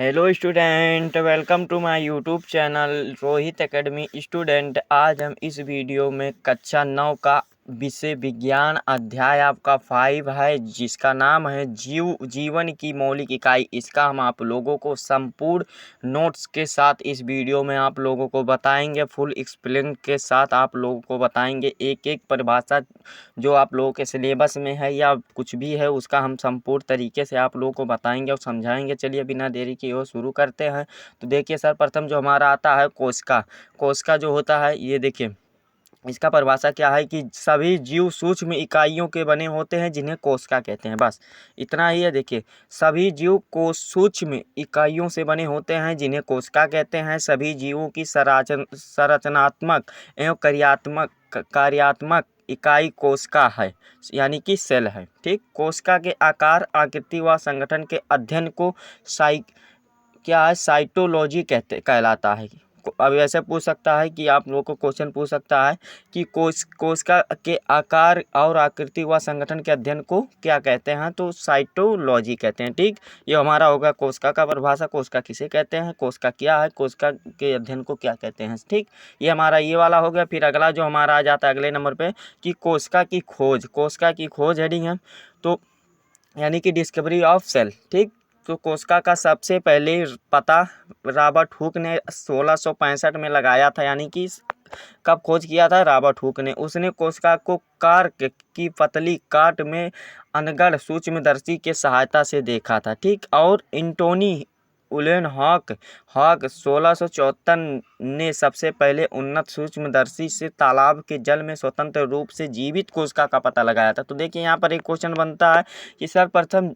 Hello student, welcome to my YouTube channel Rohit academy student. आज हम इस वीडियो में कक्षा 9 का विषय विज्ञान अध्याय आपका 5 है, जिसका नाम है जीवन की मौलिक इकाई। इसका हम आप लोगों को संपूर्ण नोट्स के साथ इस वीडियो में आप लोगों को बताएंगे। फुल एक्सप्लेन के साथ आप लोगों को बताएंगे। एक एक परिभाषा जो आप लोगों के सिलेबस में है या कुछ भी है, उसका हम संपूर्ण तरीके से आप लोगों को बताएंगे और समझाएंगे। चलिए बिना देरी किए हुए शुरू करते हैं। तो देखिए सर, प्रथम जो हमारा आता है कोशिका जो होता है, ये देखिए इसका परिभाषा क्या है कि सभी जीव सूक्ष्म इकाइयों के बने होते हैं जिन्हें कोशिका कहते हैं। बस इतना ही है। देखिए, सभी जीव को सूक्ष्म इकाइयों से बने होते हैं जिन्हें कोशिका कहते हैं। सभी जीवों की संरचनात्मक एवं कार्यात्मक इकाई कोशिका है, यानी कि सेल है। ठीक, कोशिका के आकार, आकृति व संगठन के अध्ययन को साइटोलॉजी कहलाता है। अब ऐसे पूछ सकता है कि आप लोगों को क्वेश्चन पूछ सकता है कि कोशिका के आकार और आकृति व संगठन के अध्ययन को क्या कहते हैं, तो साइटोलॉजी कहते हैं। ठीक, ये हमारा होगा कोशिका का परिभाषा। कोशिका किसे कहते हैं, कोशिका क्या है, कोशिका के अध्ययन को क्या कहते हैं। ठीक, ये हमारा ये वाला हो गया। फिर अगला जो हमारा आ जाता है अगले नंबर पे कि कोशिका की खोज हेडिंग है, तो यानी कि डिस्कवरी ऑफ सेल। ठीक, तो कोशिका का सबसे पहले पता रॉबर्ट हुक ने 1665 में लगाया था। यानी कि कब खोज किया था, रॉबर्ट हुक ने। उसने कोशिका को कार्क की पतली काट में अनगढ़ सूक्ष्मदर्शी के सहायता से देखा था। ठीक, और एंटोनी उलेन हॉक 1674 ने सबसे पहले उन्नत सूक्ष्मदर्शी से तालाब के जल में स्वतंत्र रूप से जीवित कोशिका का पता लगाया था। तो देखिए यहाँ पर एक क्वेश्चन बनता है कि सर्वप्रथम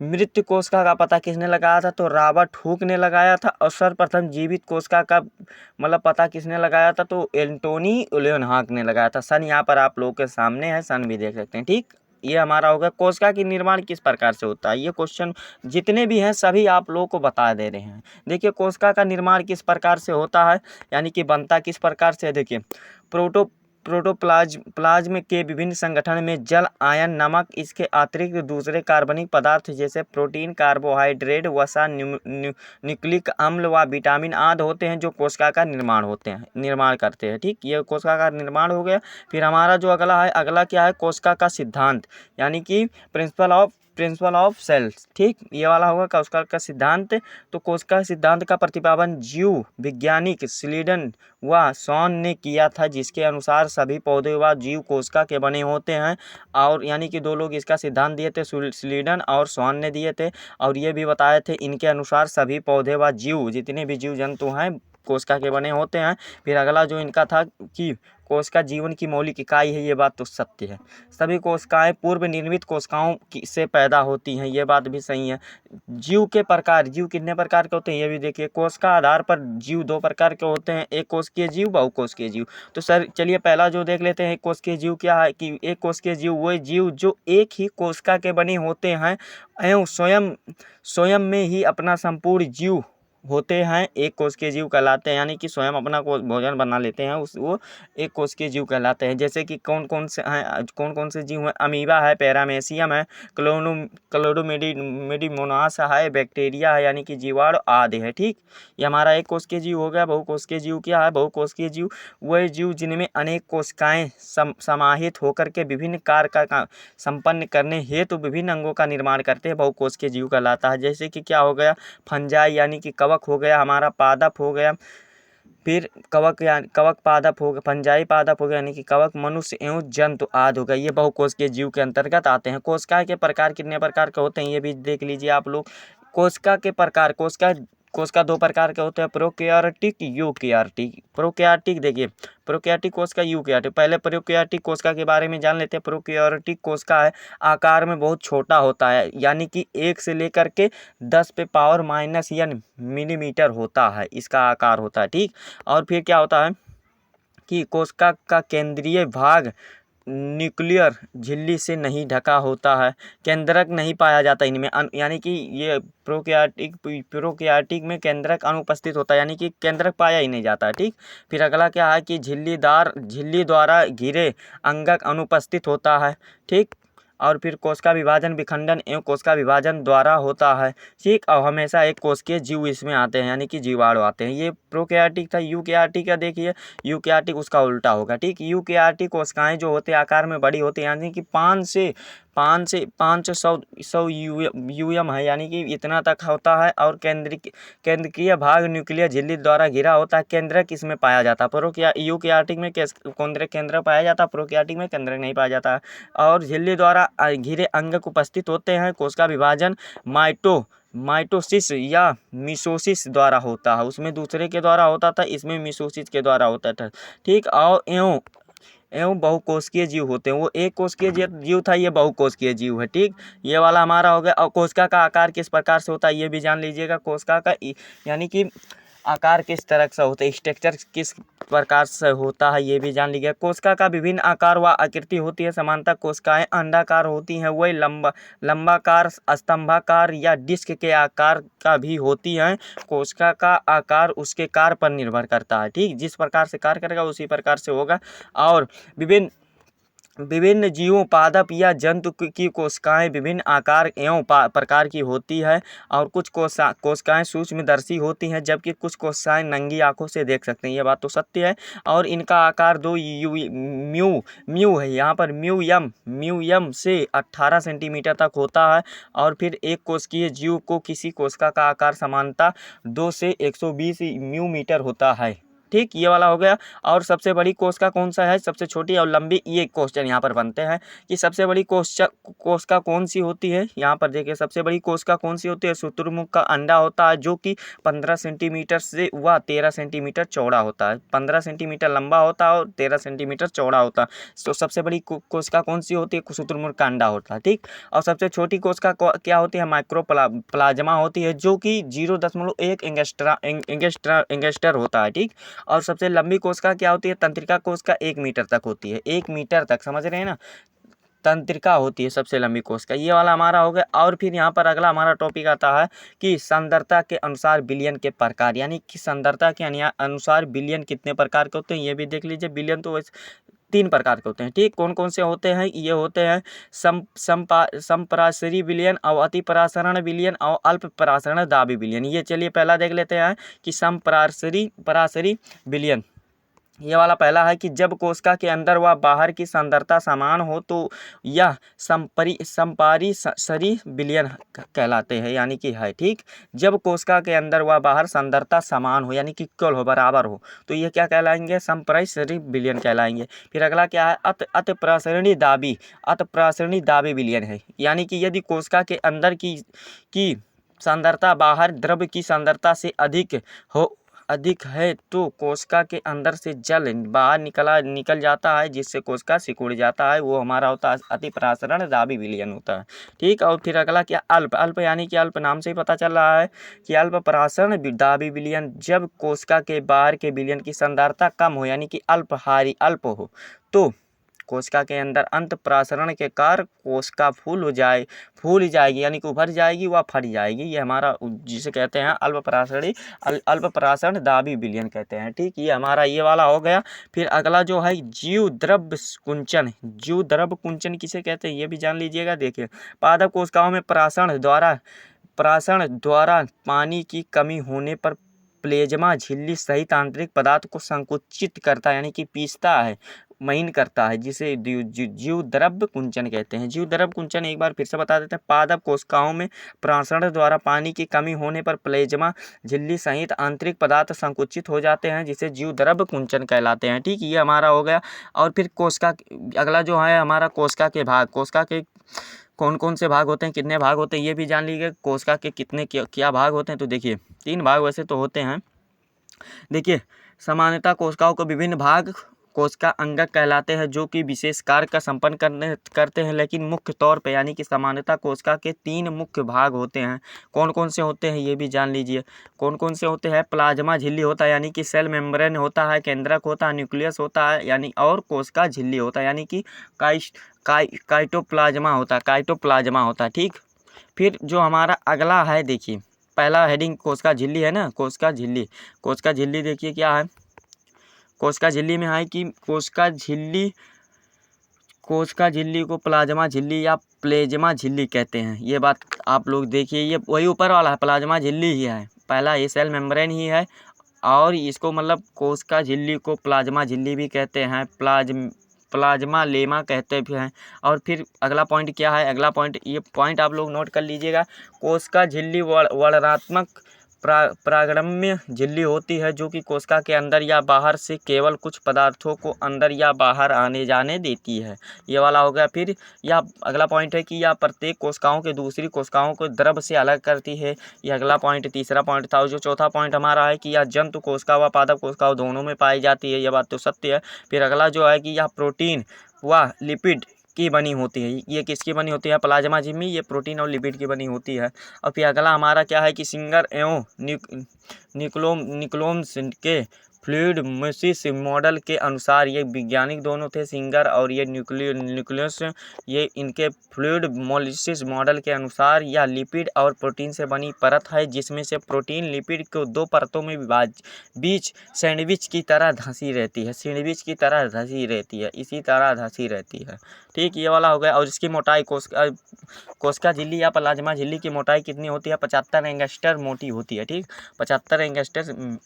मृत कोशिका का पता किसने लगाया था, तो रॉबर्ट हुक ने लगाया था। और सर्वप्रथम जीवित कोशिका का मतलब पता किसने लगाया था, तो एंटोनी उलेन हॉक ने लगाया था। सन यहाँ पर आप लोगों के सामने है, सन भी देख सकते हैं। ठीक, ये हमारा होगा कोशिका की निर्माण किस प्रकार से होता है। ये क्वेश्चन जितने भी हैं सभी आप लोगों को बता दे रहे हैं। देखिए, कोशिका का निर्माण किस प्रकार से होता है, यानी कि बनता किस प्रकार से। देखिए, प्रोटोप्लाज्म के विभिन्न संगठन में जल, आयन, नमक, इसके अतिरिक्त दूसरे कार्बनिक पदार्थ जैसे प्रोटीन, कार्बोहाइड्रेट, वसा, न्यूक्लिक अम्ल व विटामिन आदि होते हैं जो कोशिका का निर्माण करते हैं। ठीक, ये कोशिका का निर्माण हो गया। फिर हमारा जो अगला क्या है, कोशिका का सिद्धांत, यानी कि प्रिंसिपल ऑफ सेल्स। ठीक, ये वाला होगा कोशिका का सिद्धांत। तो कोशिका सिद्धांत का प्रतिपादन जीव वैज्ञानिक स्लीडन व सॉन ने किया था, जिसके अनुसार सभी पौधे व जीव कोशिका के बने होते हैं। और यानी कि दो लोग इसका सिद्धांत दिए थे, स्लीडन और सॉन ने दिए थे। और ये भी बताए थे इनके अनुसार सभी पौधे व जीव, जितने भी जीव जंतु हैं, कोशिका के बने होते हैं। फिर अगला जो इनका था कि कोशिका जीवन की मौलिक इकाई है, ये बात तो सत्य है। सभी कोशिकाएं पूर्व निर्मित कोशिकाओं से पैदा होती हैं, ये बात भी सही है। जीव कितने प्रकार के होते हैं, ये भी देखिए। कोशिका आधार पर जीव दो प्रकार के होते हैं, एक कोशिकीय जीव, बहुकोशिकीय जीव। तो सर चलिए पहला जो देख लेते हैं, एक कोशिकीय जीव क्या है कि एक कोशिकीय जीव वो जीव जो एक ही कोशिका के बने होते हैं एवं स्वयं में ही अपना संपूर्ण जीव होते हैं, एक कोशिकीय जीव कहलाते हैं। यानी कि स्वयं अपना भोजन बना लेते हैं, वो एक कोशिकीय जीव कहलाते हैं। जैसे कि कौन कौन से जीव हैं, अमीबा है, पैरामेसियम है, क्लोडोमेडिमोनास है, बैक्टीरिया है, यानी कि जीवाणु आदि है। ठीक, ये हमारा एक कोशिकीय जीव हो गया। बहुकोशिकीय जीव क्या है, बहुकोशिकीय जीव वह जीव जिनमें अनेक कोशिकाएं समाहित होकर के विभिन्न कार्य का संपन्न करने हेतु विभिन्न अंगों का निर्माण करते हैं, बहुकोशिकीय जीव कहलाता है। जैसे कि क्या हो गया, फंजाई यानी कि कवक हो गया, हमारा पादप हो गया। फिर कवक पादप हो गया, फंजाई पादप हो गया, यानी कि कवक, मनुष्य एवं जंतु आदि हो गया। ये बहुकोशिकीय जीव के अंतर्गत आते हैं। कोशिका के प्रकार कितने प्रकार के होते हैं, ये भी देख लीजिए आप लोग। कोशिका के प्रकार, कोशिका दो प्रकार के होते हैं, प्रोकैरियोटिक, यूकैरियोटिक। प्रोकैरियोटिक देखिए, प्रोकैरियोटिक कोशिका, यूकैरियोटिक। पहले प्रोकैरियोटिक कोशिका के बारे में जान लेते हैं। प्रोकैरियोटिक कोशिका है, आकार में बहुत छोटा होता है, यानी कि 1 से लेकर के 10 पे पावर -n मिलीमीटर होता है, इसका आकार होता है। ठीक, और फिर क्या होता है कि कोशिका का केंद्रीय भाग न्यूक्लियर झिल्ली से नहीं ढका होता है, केंद्रक नहीं पाया जाता इनमें, यानी कि ये प्रोकैरियोटिक में केंद्रक अनुपस्थित होता है, यानी कि केंद्रक पाया ही नहीं जाता है। ठीक, फिर अगला क्या है कि झिल्ली द्वारा घिरे अंगक अनुपस्थित होता है। ठीक, और फिर कोशिका विभाजन विखंडन एवं कोशिका विभाजन द्वारा होता है। ठीक, और हमेशा एक कोशिकीय जीव इसमें आते हैं, यानी कि जीवाणु आते हैं। ये प्रोकैरियोटिक था। यूकैरियोटिक का देखिए, यूकैरियोटिक उसका उल्टा होगा। ठीक, यूकैरियोटिक कोशिकाएं जो होते हैं आकार में बड़ी होती हैं, यानी कि 500 यूएम है, यानी कि इतना तक होता है। और केंद्रीय भाग न्यूक्लियर झिल्ली द्वारा घिरा होता है। केंद्रक इसमें पाया जाता है। यूकैरियोटिक में केंद्रक पाया जाता है, प्रोकैरियोटिक में केंद्रक नहीं पाया जाता है। और झिल्ली द्वारा घिरे अंग उपस्थित होते हैं। कोशिका विभाजन माइटोसिस या मिसोसिस द्वारा होता है। उसमें दूसरे के द्वारा होता था, इसमें मिसोसिस के द्वारा होता था। ठीक, और एवं बहुकोशिकीय जीव होते हैं। वो एक कोशिकीय जीव था, ये बहुकोशिकीय जीव है। ठीक, ये वाला हमारा हो गया। और कोशिका का आकार किस प्रकार से होता है ये भी जान लीजिएगा। कोशिका का यानी कि आकार किस तरह से होता है, स्ट्रक्चर किस प्रकार से होता है ये भी जान लीजिएगा। कोशिका का विभिन्न आकार व आकृति होती है। सामान्यतः कोशिकाएं अंडाकार होती हैं, वही लंबाकार, स्तंभाकार या डिस्क के आकार का भी होती हैं। कोशिका का आकार उसके कार्य पर निर्भर करता है। ठीक, जिस प्रकार से कार्य करेगा उसी प्रकार से होगा। और विभिन्न जीवों, पादप या जंतु की कोशिकाएं विभिन्न आकार एवं प्रकार की होती है। और कुछ कोशिकाएं सूक्ष्मदर्शी होती हैं, जबकि कुछ कोशिकाएं नंगी आंखों से देख सकते हैं। ये बात तो सत्य है। और इनका आकार म्यू है, यहाँ पर म्यूएम से 18 सेंटीमीटर तक होता है। और फिर एक कोशिकीय जीव को किसी कोशिका का आकार सामान्यतः 2 से 120 म्यू होता है। ठीक, ये वाला हो गया। और सबसे बड़ी कोशिका कौन सा है, सबसे छोटी और लंबी, ये क्वेश्चन यहाँ पर बनते हैं कि सबसे बड़ी कोशिका कौन सी होती है। यहाँ पर देखिए, सबसे बड़ी कोशिका कौन सी होती है। शुतुरमुर्ग का अंडा होता है, जो कि 15 सेंटीमीटर से वह 13 सेंटीमीटर चौड़ा होता है। 15 सेंटीमीटर लंबा होता है और 13 सेंटीमीटर चौड़ा होता है। तो सबसे बड़ी कोशिका कौन सी होती है, शुतुरमुर्ग का अंडा होता है। ठीक, और सबसे छोटी कोशिका क्या होती है, माइक्रो प्लाज्मा होती है, जो कि 0.1 एंगस्ट्रा होता है। ठीक, और सबसे लंबी कोशिका क्या होती है, तंत्रिका कोशिका 1 मीटर तक होती है। 1 मीटर तक, समझ रहे हैं ना, तंत्रिका होती है सबसे लंबी कोशिका। ये वाला हमारा हो गया। और फिर यहाँ पर अगला हमारा टॉपिक आता है कि सांद्रता के अनुसार विलयन के प्रकार, यानी कि सांद्रता के अनुसार विलयन कितने प्रकार के होते हैं ये भी देख लीजिए। विलयन तो 3 प्रकार के होते हैं। ठीक, कौन कौन से होते हैं, ये होते हैं संपराशरी विलयन और अतिपराशरण विलयन और अल्प पराशरण दाबी विलयन। ये चलिए पहला देख लेते हैं कि संपराशरी विलयन। ये वाला पहला है कि जब कोशिका के अंदर व बाहर की सांद्रता समान हो तो यह संपारिशरी विलयन कहलाते हैं, यानी कि है। ठीक, जब कोशिका के अंदर व बाहर सांद्रता समान हो, यानी कि इक्वल हो, बराबर हो, तो ये क्या कहलाएंगे, संपारिशरी विलयन कहलाएंगे। फिर अगला क्या है, अतःप्रसरणी दाबी विलयन है, यानी कि यदि कोशिका के अंदर की सांद्रता बाहर द्रव की सांद्रता से अधिक है तो कोशिका के अंदर से जल बाहर निकल जाता है, जिससे कोशिका सिकुड़ जाता है। वो हमारा होता है अतिपराशरण दाबी विलयन होता है। ठीक, और फिर अगला क्या, अल्प यानी कि अल्प नाम से ही पता चल रहा है कि अल्प पराशरण दाबी विलयन, जब कोशिका के बाहर के विलयन की सांद्रता कम हो, यानी कि अल्प हो, तो कोशिका के अंदर अंत प्रासरण के कारण कोशिका फूल जाएगी, यानी कि उभर जाएगी, वह फट जाएगी। ये हमारा जिसे कहते हैं अल्प पराशरण दाबी विलयन कहते हैं। ठीक, ये हमारा ये वाला हो गया। फिर अगला जो है जीव द्रव कुंचन किसे कहते हैं ये भी जान लीजिएगा। देखिए, पादप कोशिकाओं में प्रासरण द्वारा पानी की कमी होने पर प्लेज्मा झिल्ली सहित आंतरिक पदार्थ को संकुचित करता है, यानी कि पीसता है, महीन करता है, जिसे जीव द्रव कुंचन कहते हैं। जीव द्रव कुंचन एक बार फिर से बता देते हैं। पादप कोशिकाओं में प्रासरण द्वारा पानी की कमी होने पर प्लेज्मा झिल्ली सहित आंतरिक पदार्थ संकुचित हो जाते हैं, जिसे जीव द्रव कुंचन कहलाते हैं। ठीक, ये हमारा हो गया। और फिर कोशिका अगला जो है हमारा कोशिका के भाग, कोशिका के कौन कौन से भाग होते हैं, कितने भाग होते हैं ये भी जान लीजिए। कोशिका के कितने क्या भाग होते हैं, तो देखिए 3 भाग वैसे तो होते हैं। देखिए, सामान्यतः कोशिकाओं को विभिन्न भाग कोशिका अंगक कहलाते हैं, जो कि विशेष कार्य का संपन्न करते हैं। लेकिन मुख्य तौर पे, यानी कि सामान्यतः कोशिका के 3 मुख्य भाग होते हैं। कौन कौन से होते हैं ये भी जान लीजिए। कौन कौन से होते हैं, प्लाज्मा झिल्ली होता है, यानी कि सेल मेम्ब्रेन होता है, केंद्रक होता है, न्यूक्लियस होता है, यानी और कोशिका झिल्ली होता है, यानी कि काइटोप्लाज्मा होता है। ठीक, फिर जो हमारा अगला है, देखिए पहला हेडिंग कोशिका झिल्ली है ना, कोशिका झिल्ली देखिए क्या है। कोशिका झिल्ली में है कि कोशिका कोशिका झिल्ली को प्लाज्मा झिल्ली या प्लेज्मा झिल्ली कहते हैं। ये बात आप लोग देखिए, ये वही ऊपर वाला है, प्लाज्मा झिल्ली ही है, पहला ये सेल मेम्ब्रेन ही है और इसको मतलब कोशिका झिल्ली को प्लाज्मा झिल्ली भी कहते हैं, प्लाज्मा लेमा कहते भी हैं। और फिर अगला पॉइंट क्या है, अगला पॉइंट, ये पॉइंट आप लोग नोट कर लीजिएगा। कोशिका झिल्ली वर्णनात्मक प्रागम्य झिल्ली होती है जो कि कोशिका के अंदर या बाहर से केवल कुछ पदार्थों को अंदर या बाहर आने जाने देती है। ये वाला हो गया। फिर यह अगला पॉइंट है कि यह प्रत्येक कोशिकाओं के दूसरी कोशिकाओं को द्रव से अलग करती है। यह अगला पॉइंट, तीसरा पॉइंट था। जो चौथा पॉइंट हमारा है कि यह जंतु कोशिका व पादप कोशिकाओं दोनों में पाई जाती है। यह बात तो सत्य है। फिर अगला जो है कि यह प्रोटीन व लिपिड की बनी होती है। ये किसकी बनी होती है, प्लाज्मा झिल्ली, ये प्रोटीन और लिपिड की बनी होती है। और फिर अगला हमारा क्या है कि सिंगर एवं निक्लोम्स के फ्लूइड मोलिसिस मॉडल के अनुसार, ये वैज्ञानिक दोनों थे, सिंगर और ये न्यूक्लियस, ये इनके फ्लूइड मोलिसिस मॉडल के अनुसार यह लिपिड और प्रोटीन से बनी परत है जिसमें से प्रोटीन लिपिड को दो परतों में बीच सैंडविच की तरह धंसी रहती है, सैंडविच की तरह धंसी रहती है, इसी तरह धंसी रहती है। ठीक, ये वाला हो गया। और इसकी मोटाई कोशिका झिल्ली या प्लाज्मा झिल्ली की मोटाई कितनी होती है, 75 एंगस्ट्रम मोटी होती है। ठीक, 75 एंगस्ट्रम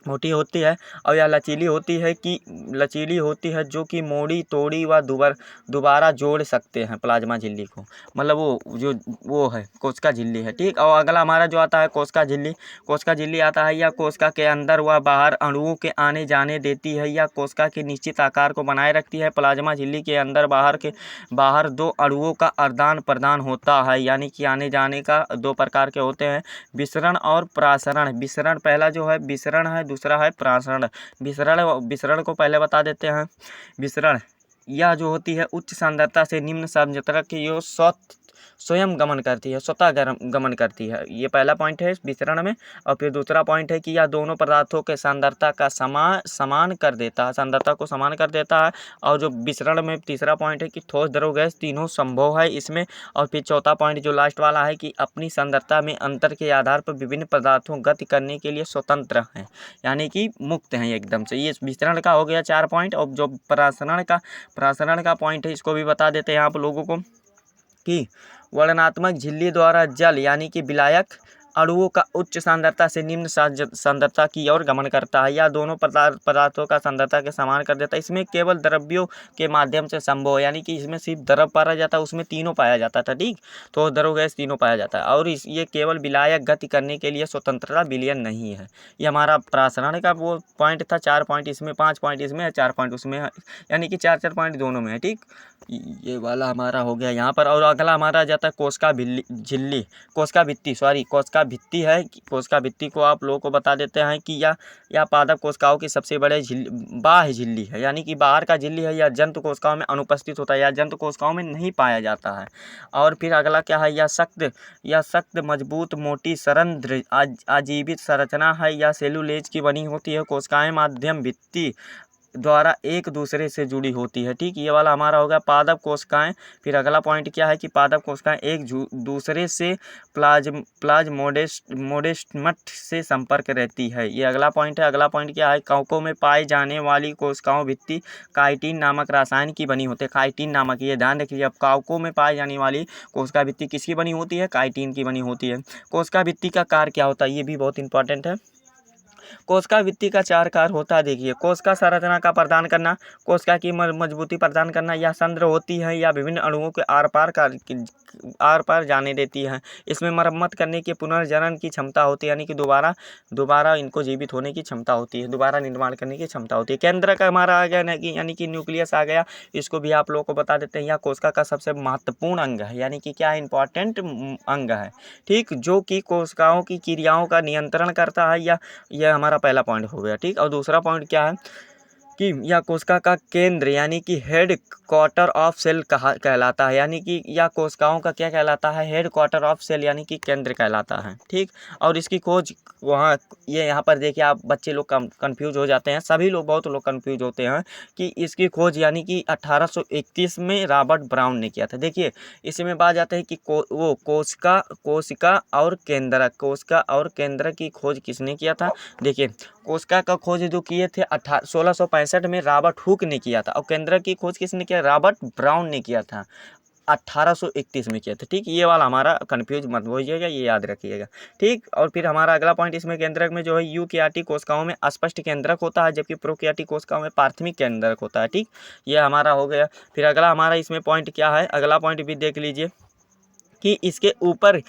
मोटी होती है। और यह लचीली होती है जो कि मोड़ी तोड़ी व दोबारा जोड़ सकते हैं प्लाज्मा झिल्ली को, मतलब वो है कोशिका झिल्ली है। ठीक, और अगला हमारा जो आता है कोशिका झिल्ली आता है, या कोशिका के अंदर व बाहर अणुओं के आने जाने देती है, या कोशिका के निश्चित आकार को बनाए रखती है। प्लाज्मा झिल्ली के अंदर बाहर दो अणुओं का आदान प्रदान होता है, यानी कि आने जाने का दो प्रकार के होते हैं, विसरण और प्रासरण। विसरण पहला जो है विसरण है, दूसरा है प्रासरण। विसरण को पहले बता देते हैं। विसरण यह जो होती है उच्च सांद्रता से निम्न सांद्रता की ओर स्वयं गमन करती है, स्वतः गमन करती है। ये पहला पॉइंट है विसरण में। और फिर दूसरा पॉइंट है कि यह दोनों पदार्थों के सांद्रता का समान कर देता है, सांद्रता को समान कर देता है। और जो विसरण में तीसरा पॉइंट है कि ठोस, द्रव, गैस तीनों संभव है इसमें। और फिर चौथा पॉइंट जो लास्ट वाला है कि अपनी सांद्रता में अंतर के आधार पर विभिन्न पदार्थों गति करने के लिए स्वतंत्र हैं, यानी कि मुक्त हैं एकदम से। ये विसरण का हो गया 4 पॉइंट। और जो प्रासरण का पॉइंट है इसको भी बता देते हैं आप लोगों को कि वर्णनात्मक झिल्ली द्वारा जल यानी कि विलायक अणुओं का उच्च सांद्रता से निम्न सांद्रता की ओर गमन करता है, या दोनों पदार्थों का सांद्रता के समान कर देता है। इसमें केवल द्रव्यों के माध्यम से संभव है, यानी कि इसमें सिर्फ द्रव पाया जाता है, उसमें तीनों पाया जाता था। ठीक, तो द्रव, गैस तीनों पाया जाता है। और ये केवल विलायक गति करने के लिए स्वतंत्रता विलयन नहीं है। ये हमारा प्रासरण का वो पॉइंट था। 4 पॉइंट इसमें, 5 पॉइंट इसमें है, 4 पॉइंट उसमें है, यानी कि 4 पॉइंट दोनों में है। ठीक, ये वाला हमारा हो गया यहाँ पर। और अगला हमारा जाता है कोशिका भित्ति है। कोशिका भित्ति को आप लोगों को बता देते हैं कि यह पादप कोशिकाओं की सबसे बड़े बाह्य झिल्ली है, यानी कि बाहर का झिल्ली है। यह जंतु कोशिकाओं में अनुपस्थित होता है, या जंतु कोशिकाओं में नहीं पाया जाता है। और फिर अगला क्या है, यह सख्त मजबूत मोटी सरंध्र आजीवित संरचना है, या सेलुलोज की बनी होती है। कोशिकाएं माध्यम भित्ति द्वारा एक दूसरे से जुड़ी होती है। ठीक, ये वाला हमारा होगा पादप कोशिकाएं। फिर अगला पॉइंट क्या है कि पादप कोशिकाएं एक दूसरे से प्लाज्मोडेस्मट से संपर्क रहती है। ये अगला पॉइंट है। अगला पॉइंट क्या है, कवकों में पाई जाने वाली कोशिकाओं भित्ति काइटिन नामक रसायन की बनी होती है। काइटिन नामक, ये ध्यान रखिए, अब कवकों में पाई जाने वाली कोशिका भित्ति किसकी बनी होती है, काइटिन की बनी होती है। कोशिका भित्ति का कार्य क्या होता है, ये भी बहुत इंपॉर्टेंट है। कोशिका भित्ति का 4 कार्य होता है। देखिए, कोशिका संरचना का प्रदान करना, कोशिका की मजबूती प्रदान करना, या सांद्र होती है, या विभिन्न अणुओं के आर पार जाने देती है। इसमें मरम्मत करने की, पुनर्जनन की क्षमता होती है, यानी कि दोबारा इनको जीवित होने की क्षमता होती है, दोबारा निर्माण करने की क्षमता होती है। केंद्र का हमारा आ गया, यानी कि न्यूक्लियस आ गया। इसको भी आप लोगों को बता देते हैं, यह कोशिका का सबसे महत्वपूर्ण अंग है, यानी कि क्या इंपॉर्टेंट अंग है। ठीक, जो कि कोशिकाओं की क्रियाओं का नियंत्रण करता है। यह हमारा पहला पॉइंट हो गया। ठीक, और दूसरा पॉइंट क्या है कि यह कोशिका का केंद्र यानी कि हेड क्वार्टर ऑफ सेल कहलाता है, यानी कि यह कोशिकाओं का क्या कहलाता है, हेड क्वार्टर ऑफ सेल, यानी कि केंद्र कहलाता है। ठीक, और इसकी खोज यहाँ पर देखिए, आप बच्चे लोग कंफ्यूज हो जाते हैं, सभी लोग, बहुत लोग कंफ्यूज होते हैं कि इसकी खोज यानी कि 1831 में रॉबर्ट ब्राउन ने किया था। देखिए, इसमें बात जाता है कि वो कोशिका और केंद्र की खोज किसने किया था। देखिए, कोशिका का खोज जो किए थे 1635 1865 में रॉबर्ट हुक ने किया था। और केंद्रक की खोज किसने किया? रॉबर्ट ब्राउन ने किया था, 1831 में किया था। ठीक, ये वाला हमारा कंफ्यूज मत होइएगा, ये याद रखिएगा। ठीक, और फिर हमारा अगला पॉइंट इसमें केंद्रक में जो है यूकेरियोटिक कोशिकाओं में अस्पष्ट केंद्रक होता है, जबकि प्रोकैरियोटिक कोशिकाओं में प्राथमिक केंद्रक होता है। ठीक, ये हमारा हो गया। फिर अगला हमारा इसमें पॉइंट क्या है, अगला पॉइंट भी देख लीजिए कि इसके ऊपर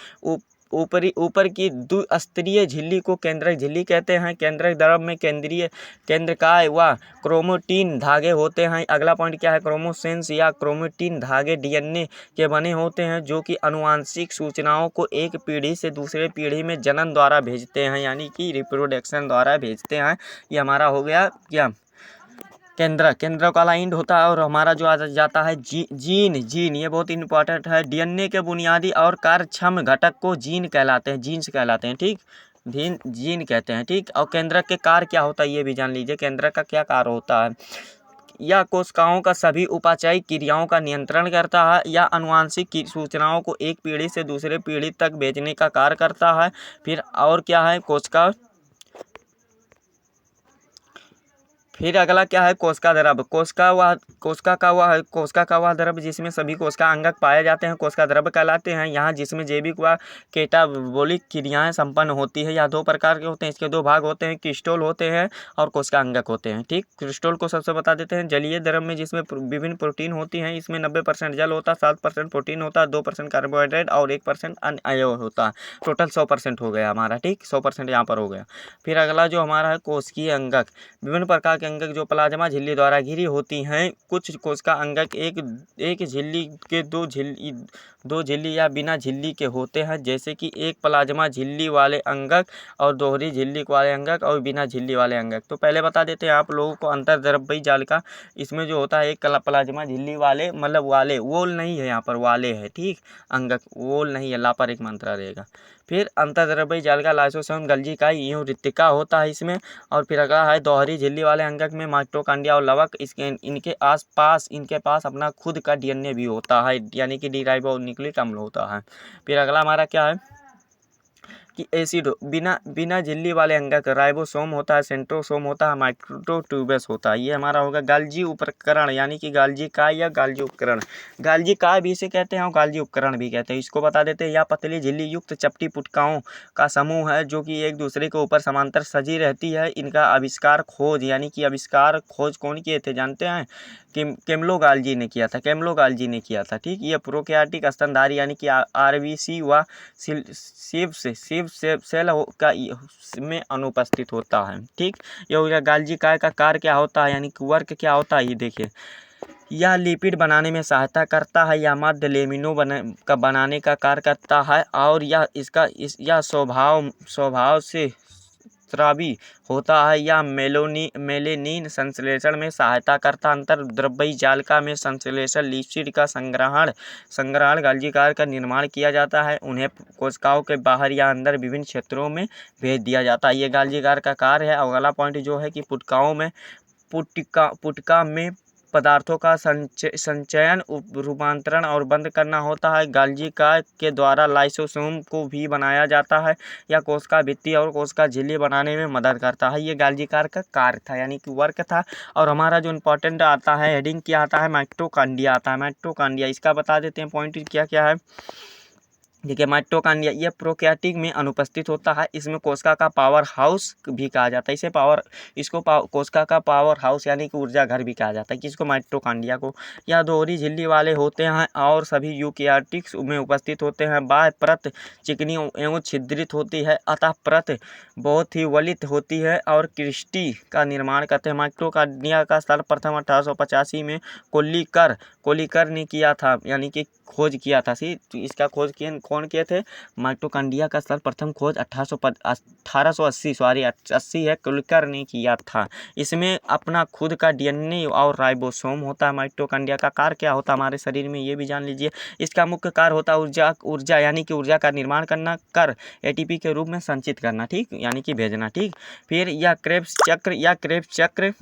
की द्विस्तरीय झिल्ली को केंद्रक झिल्ली कहते हैं। केंद्रक द्रव में केंद्रीय केंद्रकाय व क्रोमेटिन धागे होते हैं। अगला पॉइंट क्या है, क्रोमोसेन्स या क्रोमेटिन धागे डीएनए के बने होते हैं, जो कि आनुवांशिक सूचनाओं को एक पीढ़ी से दूसरे पीढ़ी में जनन द्वारा भेजते हैं, यानी कि रिप्रोडक्शन द्वारा भेजते हैं। ये हमारा हो गया क्या, केंद्र का लाइन होता है। और हमारा जो आ जाता है जीन, ये बहुत इंपॉर्टेंट है। डीएनए के बुनियादी और कार्यक्षम घटक को जीन कहलाते हैं, जीन्स कहलाते हैं। ठीक, जीन कहते हैं। ठीक, और केंद्रक के कार्य क्या होता है ये भी जान लीजिए, केंद्रक का क्या कार्य होता है। या कोशिकाओं का सभी उपापचयी क्रियाओं का नियंत्रण करता है, या आनुवांशिक सूचनाओं को एक पीढ़ी से दूसरे पीढ़ी तक भेजने का कार्य करता है। फिर और क्या है, फिर अगला क्या है, कोशिका द्रव। कोशिका का वह द्रव जिसमें सभी कोशिका अंगक पाए जाते हैं कोशिका द्रव कहलाते हैं। यहाँ जिसमें जैविक व कैटाबोलिक क्रियाएं संपन्न होती है। यह दो प्रकार के होते हैं, इसके दो भाग होते हैं, क्रिस्टल होते हैं और कोशिका अंगक होते हैं। ठीक, क्रिस्टल को सबसे बता देते हैं, जलीय द्रव में जिसमें विभिन्न प्रोटीन होती हैं। इसमें 90% जल होता है, 7% प्रोटीन होता है, 2% कार्बोहाइड्रेट और 1% अन्य अयव होता है। टोटल 100% हो गया हमारा। ठीक, 100% यहाँ पर हो गया। फिर अगला जो हमारा है कोशिकीय अंगक। विभिन्न प्रकार के अंगक जो प्लाज्मा झिल्ली द्वारा घिरी होती हैं। कुछ कोशिका अंगक एक झिल्ली के दो झिल्ली या बिना झिल्ली के होते हैं, जैसे कि एक प्लाज्मा झिल्ली वाले अंगक और दोहरी झिल्ली वाले अंगक और बिना झिल्ली वाले अंगक। तो पहले बता देते हैं आप लोगों को अंतर्द्रव्यी जाल का। इसमें जो होता है एक प्लाज्मा झिल्ली वाले, मतलब वाले, वोल नहीं है यहाँ पर, वाले है। ठीक, अंगक वोल नहीं है, ला पर एक मात्रा रहेगा। फिर अंतर्द्रव्यी जाल का लाइसोसोम गल्गी इकाई यूं रिक्तिका होता है इसमें। और फिर अगला है दोहरी झिल्ली वाले अंगक में माइटोकॉन्ड्रिया और लवक, इनके पास अपना खुद का डीएनए भी होता है, यानी कि डीराइबोन्यूक्लिक अम्ल होता है। फिर अगला हमारा क्या है कि एसिड बिना झिल्ली वाले अंगक राइबोसोम होता है, सेंट्रोसोम होता है, माइक्रोट्यूबस होता है। ये हमारा होगा गाल्जी उपकरण, यानी कि गाल्जी काय या गाल्जी उपकरण। गाल्जी काय भी इसे कहते हैं और गाल्जी उपकरण भी कहते हैं। इसको बता देते हैं, यह पतली झिल्ली युक्त चपटी पुटकाओं का समूह है, जो कि एक दूसरे के ऊपर समांतर सजी रहती है। इनका आविष्कार खोज कौन किए थे जानते हैं? कैम्लो गाल्जी ने किया था। ठीक, ये प्रोकैरियोटिक स्तनधारी यानी कि आरबीसी व सिव सेल का में अनुपस्थित होता है। ठीक, ये हो गया गाल्जी काय का कार्य क्या होता है, यानी कि वर्क क्या होता है। ये देखिए, यह लिपिड बनाने में सहायता करता है, या मध्य लेमिनो बनाने का कार्य करता है, और यह स्वभाव से स्रावी होता है, या मेलेनिन संश्लेषण में सहायता करता। अंतर्द्रव्यी जालिका में संश्लेषण लिपिड का संग्रहण गाल्जिकार का निर्माण किया जाता है। उन्हें कोशिकाओं के बाहर या अंदर विभिन्न क्षेत्रों में भेज दिया जाता है। ये गाल्जिकार का कार्य है। अगला पॉइंट जो है कि पुटका में पदार्थों का संचयन, रूपांतरण और बंद करना होता है। गाल्जिका के द्वारा लाइसोसोम को भी बनाया जाता है, या कोशिका भित्ति और कोशिका झिल्ली बनाने में मदद करता है। ये गाल्जिकार का कार्य था, यानी कि वर्क था। और हमारा जो इम्पोर्टेंट आता है, हेडिंग क्या आता है, माइटोकॉन्ड्रिया आता है। माइटोकॉन्ड्रिया इसका बता देते हैं पॉइंट क्या क्या है। देखिए, माइटोकॉन्ड्रिया ये प्रोकैरियोटिक में अनुपस्थित होता है। इसमें कोशिका का पावर हाउस भी कहा जाता है। कोशिका का पावर हाउस यानी कि ऊर्जा घर भी कहा जाता है। किसको? माइटोकॉन्ड्रिया को। यह दोहरी झिल्ली वाले होते हैं और सभी यूकेरियोटिक्स में उपस्थित होते हैं। बाह्य परत चिकनी एवं छिद्रित होती है, अतः परत बहुत ही वलित होती है और क्रिस्टी का निर्माण करते हैं। माइटोकॉन्ड्रिया का सर्वप्रथम 1885 में कोलिकर ने किया था, यानी कि खोज किया था। इसका खोज कौन किए थे? माइटोकॉन्ड्रिया का सर्वप्रथम खोज 1880 है, कोलिकर ने किया था। इसमें अपना खुद का डीएनए और राइबोसोम होता है। माइटोकॉन्ड्रिया का कार्य क्या होता है हमारे शरीर में, ये भी जान लीजिए। इसका मुख्य कार्य होता है ऊर्जा यानी कि ऊर्जा का निर्माण करना, एटीपी के रूप में संचित करना। ठीक, यानी कि भेजना। ठीक, फिर यह क्रेब्स चक्र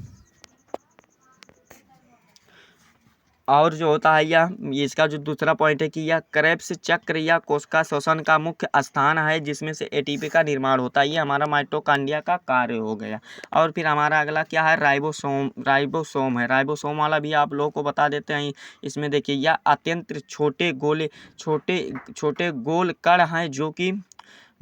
और जो होता है यह इसका जो दूसरा पॉइंट है कि यह क्रेब्स चक्र या कोशिका श्वसन का मुख्य स्थान है जिसमें से एटीपी का निर्माण होता है। ये हमारा माइटोकॉन्ड्रिया का कार्य हो गया। और फिर हमारा अगला क्या है, राइबोसोम है। राइबोसोम वाला भी आप लोगों को बता देते हैं। इसमें देखिए यह अत्यंत छोटे गोल कण हैं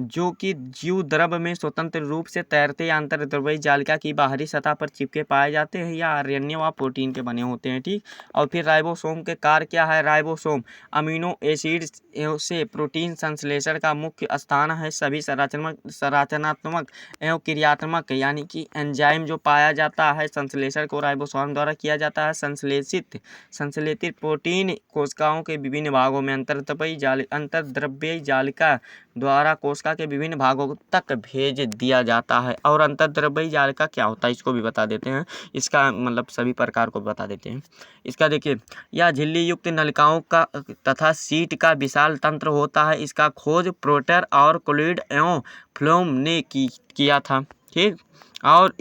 जो कि जीव द्रव में स्वतंत्र रूप से तैरते या अंतर्द्रव्यी जालिका की बाहरी सतह पर चिपके पाए जाते हैं या आरएनए व प्रोटीन के बने होते हैं। ठीक। और फिर राइबोसोम के कार्य क्या है। राइबोसोम अमीनो एसिड्स से प्रोटीन संश्लेषण का मुख्य स्थान है। सभी संरचनात्मक एवं क्रियात्मक यानी कि एंजाइम जो पाया जाता है संश्लेषण को राइबोसोम द्वारा किया जाता है। संश्लेषित प्रोटीन कोशिकाओं के विभिन्न भागों में अंतर्द्रव्यी जालिका द्वारा कोशिका के विभिन्न भागों तक भेज दिया जाता है। और अंतर्द्रव्यी जालिका क्या होता है इसको भी बता देते हैं। इसका मतलब सभी प्रकार को बता देते हैं। इसका देखिए यह झिल्ली युक्त नलिकाओं का तथा सीट का विशाल तंत्र होता है। इसका खोज प्रोटर और क्लॉयड एवं फ्लोम ने किया था। ठीक। और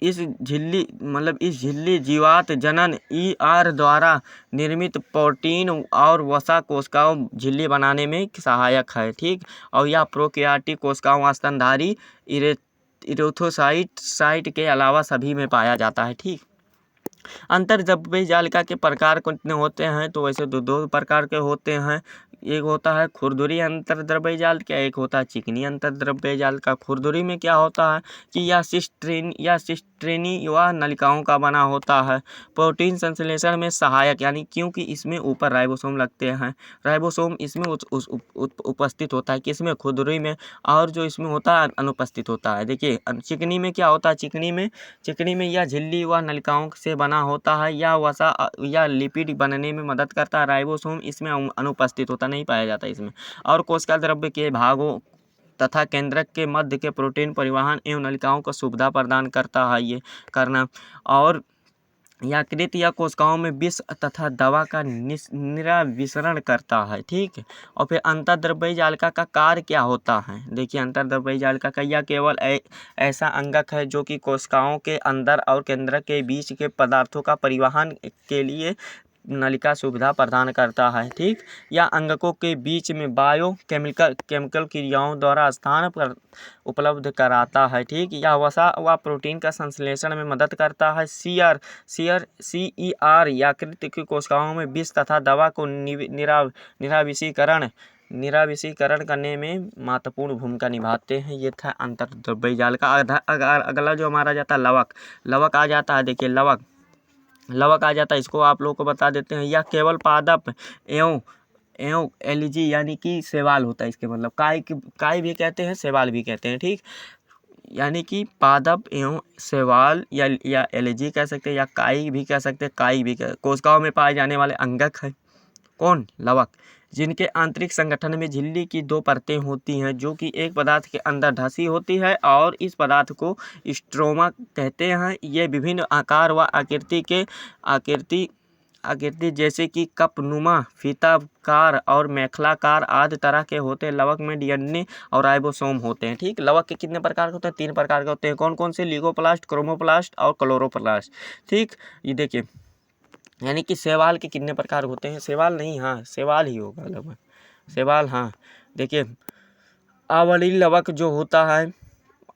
इस झिल्ली जीवात जनन ER द्वारा निर्मित प्रोटीन और वसा कोशिकाओं झिल्ली बनाने में सहायक है। ठीक। और यह प्रोकैरियोटिक कोशिकाओं स्तनधारी इरेथ्रोसाइट के अलावा सभी में पाया जाता है। ठीक। अंतर्द्रव्यी जालिका के प्रकार कितने होते हैं, तो वैसे दो प्रकार के होते हैं। एक होता है खुरदुरी अंतर्द्रव्यी जालिका, एक होता है चिकनी अंतर्द्रव्यी जालिका। खुरदुरी में क्या होता है कि यह सिस्ट्रेनी व नलिकाओं का बना होता है। प्रोटीन संश्लेषण में सहायक यानी क्योंकि इसमें ऊपर राइबोसोम लगते हैं। राइबोसोम इसमें उपस्थित होता है, किसमें, खुरदुरी में। और जो इसमें होता है अनुपस्थित होता है। देखिए चिकनी में क्या होता है, चिकनी में यह झिल्ली व नलिकाओं से बना होता है। यह वसा या लिपिड बनने में मदद करता है। राइबोसोम इसमें अनुपस्थित होता, नहीं पाया जाता इसमें। और कोशिका द्रव्य के भागों तथा केंद्रक के मध्य के प्रोटीन परिवहन एवं नलिकाओं को सुविधा प्रदान करता है ये करना। और यकृत या कोशिकाओं में विष तथा दवा का निराविषरण करता है। ठीक है। और फिर अंतर्द्रव्यी जालिका का कार्य क्या होता है। देखिए अंतर्द्रव्यी जालिका का यह केवल ऐसा अंगक है जो कि कोशिकाओं के अंदर और केंद्र के बीच के पदार्थों का परिवहन के लिए नलिका सुविधा प्रदान करता है। ठीक। या अंगकों के बीच में केमिकल क्रियाओं द्वारा स्थान पर उपलब्ध कराता है। ठीक। यह वसा व प्रोटीन का संश्लेषण में मदद करता है। CER यकृत की कोशिकाओं में विष तथा दवा को निराविषीकरण करने में महत्वपूर्ण भूमिका निभाते हैं। ये था अंतर्द्रव्यी जालिका। अगला जो हमारा जाता है लवक आ जाता है। देखिए लवक आ जाता है, इसको आप लोगों को बता देते हैं। यह केवल पादप एवं एलजी यानी कि शैवाल होता है। इसके मतलब काय भी कहते हैं, शैवाल भी कहते हैं। ठीक। यानी कि पादप एवं शैवाल या एलजी कह सकते हैं या काई भी कह सकते हैं। कोशिकाओं में पाए जाने वाले अंगक है कौन, लवक, जिनके आंतरिक संगठन में झिल्ली की 2 परतें होती हैं जो कि एक पदार्थ के अंदर धंसी होती है और इस पदार्थ को स्ट्रोमा कहते हैं। ये विभिन्न आकार व आकृति जैसे कि कपनुमा, फीताकार और मेखलाकार आदि तरह के होते हैं। लवक में DNA और राइबोसोम होते हैं। ठीक। लवक के कितने प्रकार के होते हैं, 3 प्रकार के होते हैं। कौन कौन से, लिगोप्लास्ट, क्रोमोप्लास्ट और क्लोरोप्लास्ट। ठीक। ये देखिए यानी कि शैवाल के कितने प्रकार होते हैं, शैवाल नहीं, हाँ शैवाल ही होगा लगभग, शैवाल। हाँ देखिए आवली लवक जो होता है,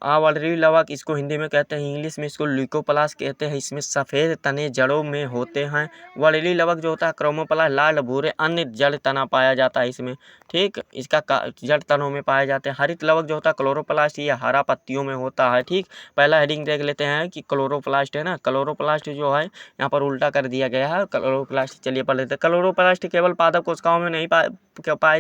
आवली लवक इसको हिंदी में कहते हैं, इंग्लिश में इसको ल्यूकोप्लास्ट कहते हैं। इसमें सफ़ेद तने जड़ों में होते हैं। वरीली लवक जो होता है क्रोमोप्लास्ट लाल भूरे अन्य जड़ तना पाया जाता है इसमें। ठीक। इसका जड़ तनों में पाए जाते हैं। हरित लवक जो होता है क्लोरोप्लास्ट, ये हरा पत्तियों में होता है। ठीक। पहला हेडिंग देख लेते हैं कि क्लोरोप्लास्ट है ना, क्लोरोप्लास्ट जो है यहाँ पर उल्टा कर दिया गया है क्लोरोप्लास्ट। चलिए पढ़ लेते हैं। क्लोरोप्लास्ट केवल पादप कोशिकाओं में नहीं पाए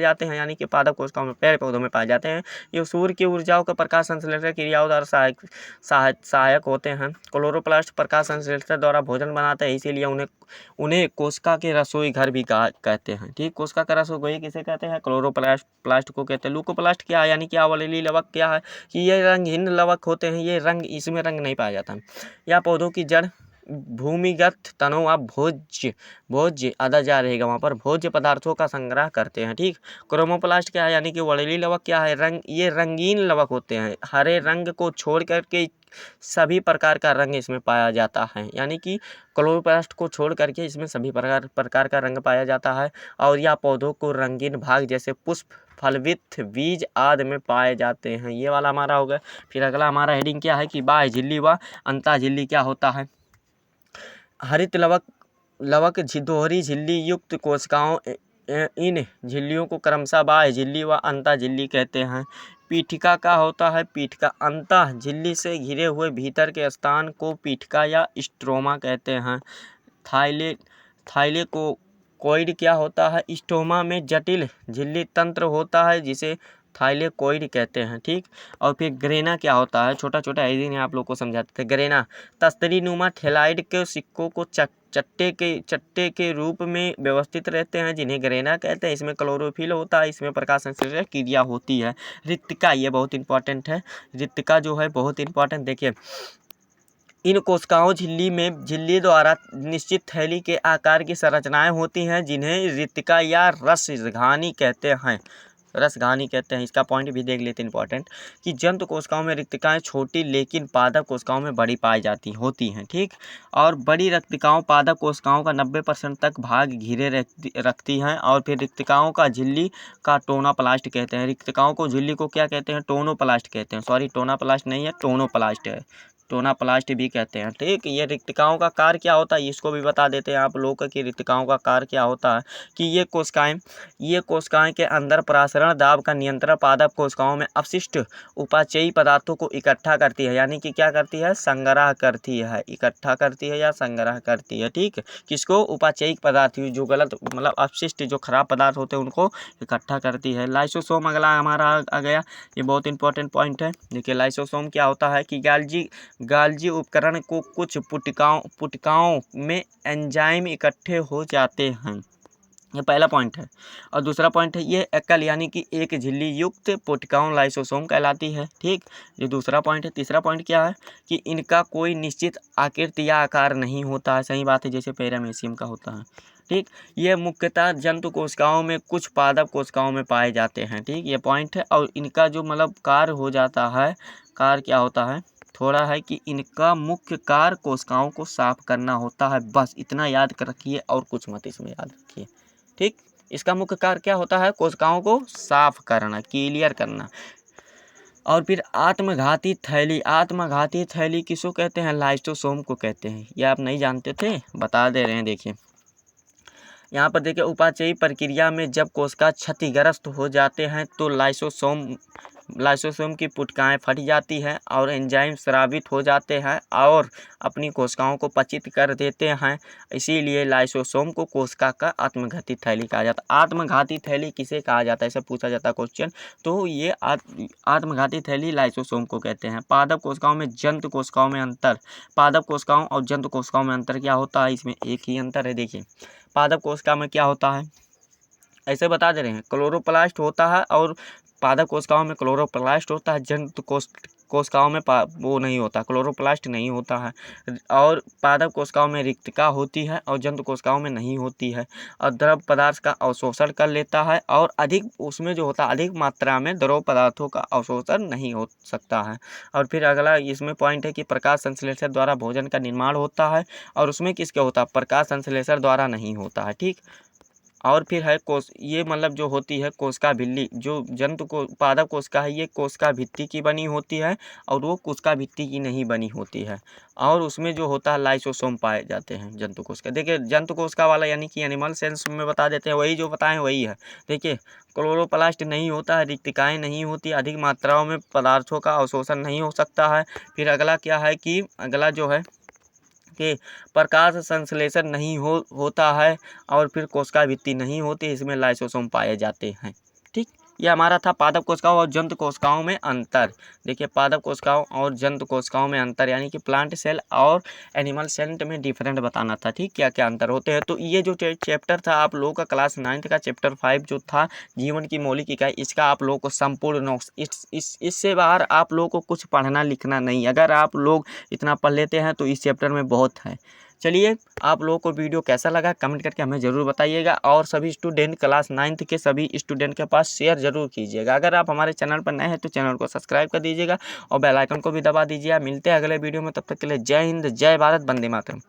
जाते हैं, यानी कि पादप कोशिकाओं में, पेड़ पौधों में पाए जाते हैं। ये सूर्य की ऊर्जाओं के प्रकाश संश्लेषण क्रियाओं द्वारा सहायक होते हैं। क्लोरोप्लास्ट प्रकाश संश्लेषण द्वारा भोजन बनाते हैं, इसीलिए उन्हें कोशिका के रसोई घर भी कहते हैं। ठीक। कोशिका का रसोई किसे कहते हैं, क्लोरोप्लास्ट को कहते हैं। ल्यूकोप्लास्ट क्या है, यानी कि आवली लवक क्या है कि ये रंगहीन लवक होते हैं। ये इसमें रंग नहीं पाया जाता। या पौधों की जड़ भूमिगत तनों आप भोज्य आधा जा रहेगा वहाँ पर, भोज्य पदार्थों का संग्रह करते हैं। ठीक। क्रोमोप्लास्ट क्या है, यानी कि वर्णीली लवक क्या है, ये रंगीन लवक होते हैं। हरे रंग को छोड़ करके सभी प्रकार का रंग इसमें पाया जाता है, यानी कि क्लोरोप्लास्ट को छोड़ करके इसमें सभी प्रकार का रंग पाया जाता है। और यह पौधों को रंगीन भाग जैसे पुष्प, फलवित बीज आदि में पाए जाते हैं। ये वाला हमारा हो गया। फिर अगला हमारा हेडिंग क्या है कि बाह्य झिल्ली व अंतः झिल्ली क्या होता है। हरित लवक दोहरी झिल्ली युक्त कोशिकाओं इन झिल्लियों को क्रमशः बाह्य झिल्ली व अंतः झिल्ली कहते हैं। पीठिका का होता है, पीठिका अंतः झिल्ली से घिरे हुए भीतर के स्थान को पीठिका या स्ट्रोमा कहते हैं। थाइलेकोइड क्या होता है, स्टोमा में जटिल झिल्ली तंत्र होता है जिसे थाइलेकोइड कहते हैं। ठीक। और फिर ग्रेना क्या होता है, छोटा छोटा इन्हें आप लोग को समझाते थे। ग्रेना तस्तरी नुमा थैलाइड के सिक्कों को चट्टे के रूप में व्यवस्थित रहते हैं जिन्हें ग्रेना कहते हैं। इसमें क्लोरोफिल होता है, इसमें प्रकाश संश्लेषण क्रिया होती है। रिक्तिका ये बहुत इंपॉर्टेंट है, रिक्तिका जो है बहुत इंपॉर्टेंट। देखिए इन कोशिकाओं झिल्ली द्वारा निश्चित थैली के आकार की संरचनाएं होती हैं जिन्हें रिक्तिका या रसघानी कहते हैं। इसका पॉइंट भी देख लेते हैं इंपॉर्टेंट कि जंतु कोशिकाओं में रिक्तिकाएं छोटी लेकिन पादप कोशिकाओं में बड़ी पाई होती हैं। ठीक। और बड़ी रिक्तिकाओं पादप कोशिकाओं का 90% तक भाग घिरे रखती हैं। और फिर रिक्तिकाओं का झिल्ली का टोनाप्लास्ट कहते हैं। रिक्तिकाओं को झिल्ली को क्या कहते हैं, टोनोप्लास्ट कहते हैं। सॉरी, टोनाप्लास्ट नहीं है, टोनोप्लास्ट है, टोनाप्लास्ट भी कहते हैं। ठीक। ये रिक्तिकाओं का कार्य क्या होता है, इसको भी बता देते हैं आप लोग को कि रिक्तिकाओं का कार्य क्या होता है कि ये कोशिकाएं के अंदर परासरण दाब का नियंत्रण पादप कोशिकाओं में अपशिष्ट उपाचयी पदार्थों को इकट्ठा करती है, यानी कि क्या करती है, संग्रह करती है, इकट्ठा करती है या संग्रह करती है। ठीक। किसको, उपाचयी पदार्थ जो गलत मतलब अपशिष्ट जो खराब पदार्थ होते हैं उनको इकट्ठा करती है। लाइसोसोम अगला हमारा आ गया, ये बहुत इंपॉर्टेंट पॉइंट है। देखिए लाइसोसोम क्या होता है कि गाल्जी उपकरण को कुछ पुटिकाओं में एंजाइम इकट्ठे हो जाते हैं। ये पहला पॉइंट है। और दूसरा पॉइंट है ये एकल यानी कि एक झिल्ली युक्त पुटिकाओं लाइसोसोम कहलाती है। ठीक। ये दूसरा पॉइंट है। तीसरा पॉइंट क्या है कि इनका कोई निश्चित आकृति या आकार नहीं होता है। सही बात है, जैसे पैरामीशियम का होता है। ठीक। ये मुख्यतः जंतु कोशिकाओं में कुछ पादप कोशिकाओं में पाए जाते हैं। ठीक। ये पॉइंट है। और इनका जो मतलब कार्य हो जाता है, कार्य क्या होता है थोड़ा है कि इनका मुख्य कार्य कोशिकाओं को साफ करना होता है। बस इतना याद कर रखिए और कुछ मत इसमें याद रखिए। ठीक। इसका मुख्य कार्य क्या होता है, कोशिकाओं को साफ करना, क्लियर करना। और फिर आत्मघाती थैली किसको कहते हैं, लाइसोसोम को कहते हैं। ये आप नहीं जानते थे, बता दे रहे हैं। देखिए यहाँ पर देखिए उपाचयी प्रक्रिया में जब कोशिका क्षतिग्रस्त हो जाते हैं तो लाइसोसोम की पुटिकाएं फट जाती हैं और एंजाइम स्रावित हो जाते हैं और अपनी कोशिकाओं को पचित कर देते हैं। इसीलिए लाइसोसोम को कोशिका का आत्मघाती थैली कहा जाता है। आत्मघाती थैली किसे कहा जाता है, ऐसा पूछा जाता है क्वेश्चन, तो ये आत्मघाती थैली लाइसोसोम को कहते हैं। पादप कोशिकाओं में जंतु कोशिकाओं में अंतर, पादप कोशिकाओं और जंतु कोशिकाओं में अंतर क्या होता है, इसमें एक ही अंतर है। देखिए पादप कोशिका में क्या होता है, ऐसे बता दे रहे हैं, क्लोरोप्लास्ट होता है और पादप कोशिकाओं में क्लोरोप्लास्ट होता है। जंतु कोशिकाओं में वो नहीं होता, क्लोरोप्लास्ट नहीं होता है। और पादप कोशिकाओं में रिक्तिका होती है और जंतु कोशिकाओं में नहीं होती है। और द्रव पदार्थ का अवशोषण कर लेता है और अधिक उसमें जो होता है अधिक मात्रा में द्रव पदार्थों का अवशोषण नहीं हो सकता है। और फिर अगला इसमें पॉइंट है कि प्रकाश संश्लेषण द्वारा भोजन का निर्माण होता है और उसमें किसके होता है, प्रकाश संश्लेषण द्वारा नहीं होता है। ठीक। और फिर है ये मतलब जो होती है कोशिका भित्ति, जो जंतु को पादप कोशिका है ये कोशिका भित्ति की बनी होती है और वो कोशिका भित्ति की नहीं बनी होती है। और उसमें जो होता है लाइसोसोम पाए जाते हैं जंतु कोशिका। देखिए जंतु कोशिका वाला यानी कि एनिमल सेल्स में बता देते हैं, वही जो बताएं वही है। देखिए क्लोरोप्लास्ट नहीं होता है, रिक्तिकाएँ नहीं होती, अधिक मात्राओं में पदार्थों का अवशोषण नहीं हो सकता है। फिर अगला क्या है कि अगला जो है कि प्रकाश संश्लेषण नहीं होता है और फिर कोशिका भित्ति नहीं होती, इसमें लाइसोसोम पाए जाते हैं। ठीक। ये हमारा था पादप कोशिकाओं और जंतु कोशिकाओं में अंतर। देखिए पादप कोशिकाओं और जंतु कोशिकाओं में अंतर यानी कि प्लांट सेल और एनिमल सेल में डिफरेंट बताना था, ठीक, क्या क्या अंतर होते हैं। तो ये जो चैप्टर था आप लोगों का क्लास 9th का चैप्टर 5 जो था जीवन की मौलिक इकाई, इसका आप लोगों को संपूर्ण नोट्स इससे बाहर आप लोगों को कुछ पढ़ना लिखना नहीं। अगर आप लोग इतना पढ़ लेते हैं तो इस चैप्टर में बहुत है। चलिए आप लोगों को वीडियो कैसा लगा कमेंट करके हमें ज़रूर बताइएगा, और सभी स्टूडेंट क्लास 9th के सभी स्टूडेंट के पास शेयर ज़रूर कीजिएगा। अगर आप हमारे चैनल पर नए हैं तो चैनल को सब्सक्राइब कर दीजिएगा और बेल आइकन को भी दबा दीजिएगा। मिलते हैं अगले वीडियो में, तब तक के लिए जय हिंद, जय भारत, वंदे मातरम।